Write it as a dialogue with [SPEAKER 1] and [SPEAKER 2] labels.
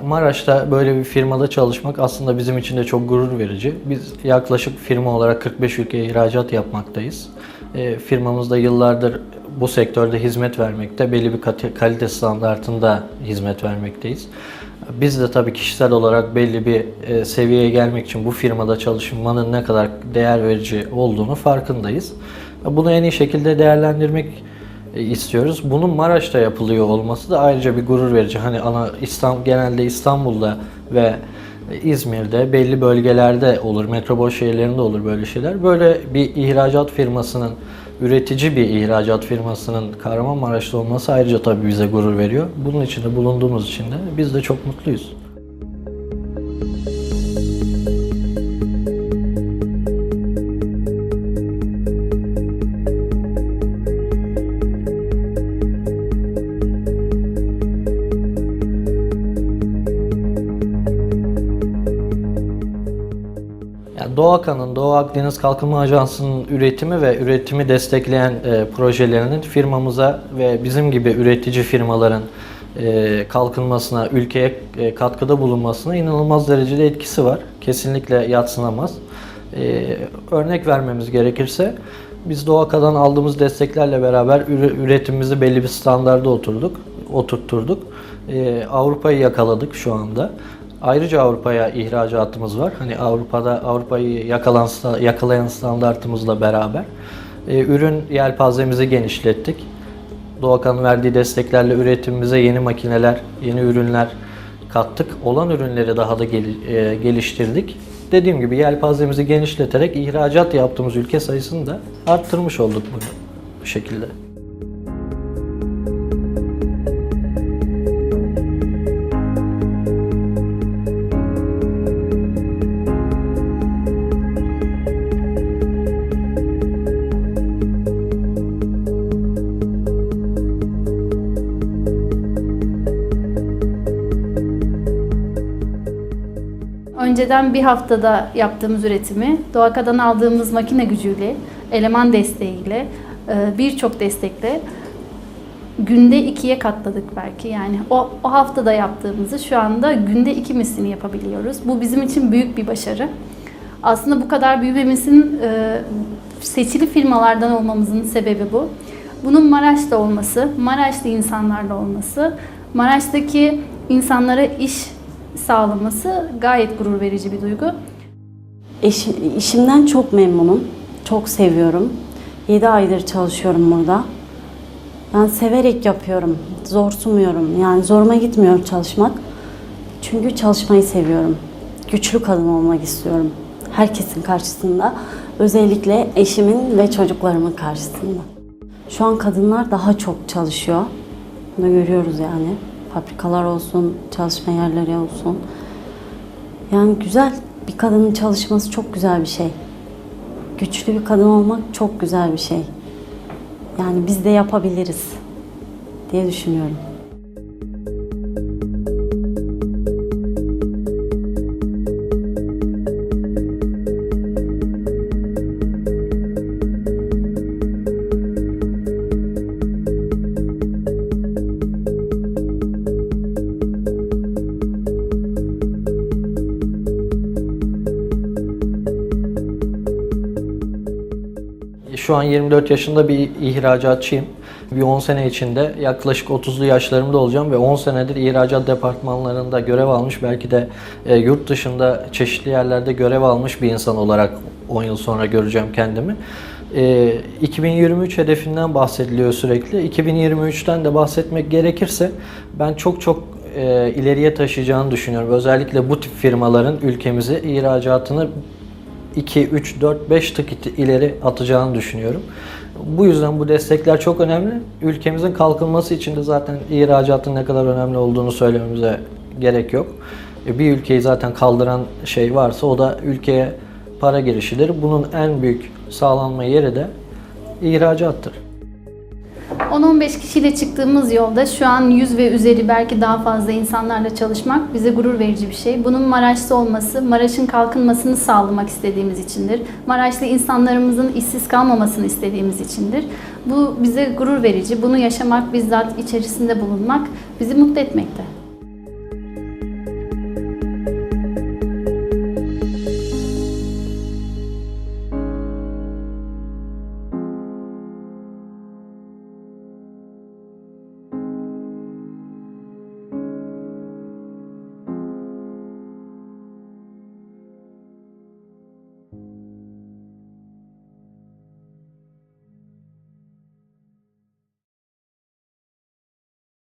[SPEAKER 1] Maraş'ta böyle bir firmada çalışmak aslında bizim için de çok gurur verici. Biz yaklaşık firma olarak 45 ülkeye ihracat yapmaktayız. Firmamız da yıllardır bu sektörde hizmet vermekte, belli bir kalite standartında hizmet vermekteyiz. Biz de tabii kişisel olarak belli bir seviyeye gelmek için bu firmada çalışmanın ne kadar değer verici olduğunu farkındayız. Bunu en iyi şekilde değerlendirmek istiyoruz. Bunun Maraş'ta yapılıyor olması da ayrıca bir gurur verici. Hani genelde İstanbul'da ve İzmir'de belli bölgelerde olur, metropol şehirlerinde olur böyle şeyler. Böyle bir ihracat firmasının, üretici bir ihracat firmasının Kahramanmaraş'ta olması ayrıca tabii bize gurur veriyor. Bunun içinde bulunduğumuz için de biz de çok mutluyuz. DOİAKA'nın, Doğu Akdeniz Kalkınma Ajansı'nın üretimi ve üretimi destekleyen projelerinin firmamıza ve bizim gibi üretici firmaların kalkınmasına, ülkeye katkıda bulunmasına inanılmaz derecede etkisi var. Kesinlikle yadsınamaz. Örnek vermemiz gerekirse biz DOİAKA'dan aldığımız desteklerle beraber üretimimizi belli bir standarda oturtturduk. Avrupa'yı yakaladık şu anda. Ayrıca Avrupa'ya ihracatımız var. Hani Avrupa'yı yakalayan standartımızla beraber ürün yelpazemizi genişlettik. DOİAKA'nın verdiği desteklerle üretimimize yeni makineler, yeni ürünler kattık. Olan ürünleri daha da geliştirdik. Dediğim gibi yelpazemizi genişleterek ihracat yaptığımız ülke sayısını da arttırmış olduk bu şekilde.
[SPEAKER 2] Önceden bir haftada yaptığımız üretimi DOİAKA'dan aldığımız makine gücüyle, eleman desteğiyle, birçok destekle günde 2'ye katladık belki. Yani o haftada yaptığımızı şu anda günde 2 mislini yapabiliyoruz. Bu bizim için büyük bir başarı. Aslında bu kadar büyümemizin seçili firmalardan olmamızın sebebi bu. Bunun Maraş'ta olması, Maraşlı insanlarla olması, Maraş'taki insanlara iş sağlaması gayet gurur verici bir duygu.
[SPEAKER 3] İşimden çok memnunum. Çok seviyorum. 7 aydır çalışıyorum burada. Ben severek yapıyorum. Zorsunmuyorum. Yani zoruma gitmiyor çalışmak. Çünkü çalışmayı seviyorum. Güçlü kadın olmak istiyorum. Herkesin karşısında. Özellikle eşimin ve çocuklarımın karşısında. Şu an kadınlar daha çok çalışıyor. Bunu görüyoruz yani. Fabrikalar olsun, çalışma yerleri olsun. Yani güzel, bir kadının çalışması çok güzel bir şey. Güçlü bir kadın olmak çok güzel bir şey. Yani biz de yapabiliriz diye düşünüyorum.
[SPEAKER 1] Şu an 24 yaşında bir ihracatçıyım. Bir 10 sene içinde yaklaşık 30'lu yaşlarımda olacağım ve 10 senedir ihracat departmanlarında görev almış, belki de yurt dışında çeşitli yerlerde görev almış bir insan olarak 10 yıl sonra göreceğim kendimi. 2023 hedefinden bahsediliyor sürekli. 2023'ten de bahsetmek gerekirse ben çok ileriye taşıyacağını düşünüyorum. Özellikle bu tip firmaların ülkemize ihracatını 2, 3, 4, 5 tık ileri atacağını düşünüyorum. Bu yüzden bu destekler çok önemli. Ülkemizin kalkınması için de zaten ihracatın ne kadar önemli olduğunu söylememize gerek yok. Bir ülkeyi zaten kaldıran şey varsa o da ülkeye para girişidir. Bunun en büyük sağlanma yeri de ihracattır.
[SPEAKER 2] 10-15 kişiyle çıktığımız yolda şu an 100 ve üzeri belki daha fazla insanlarla çalışmak bize gurur verici bir şey. Bunun Maraş'ta olması, Maraş'ın kalkınmasını sağlamak istediğimiz içindir. Maraşlı insanlarımızın işsiz kalmamasını istediğimiz içindir. Bu bize gurur verici. Bunu yaşamak, bizzat içerisinde bulunmak bizi mutlu etmekte.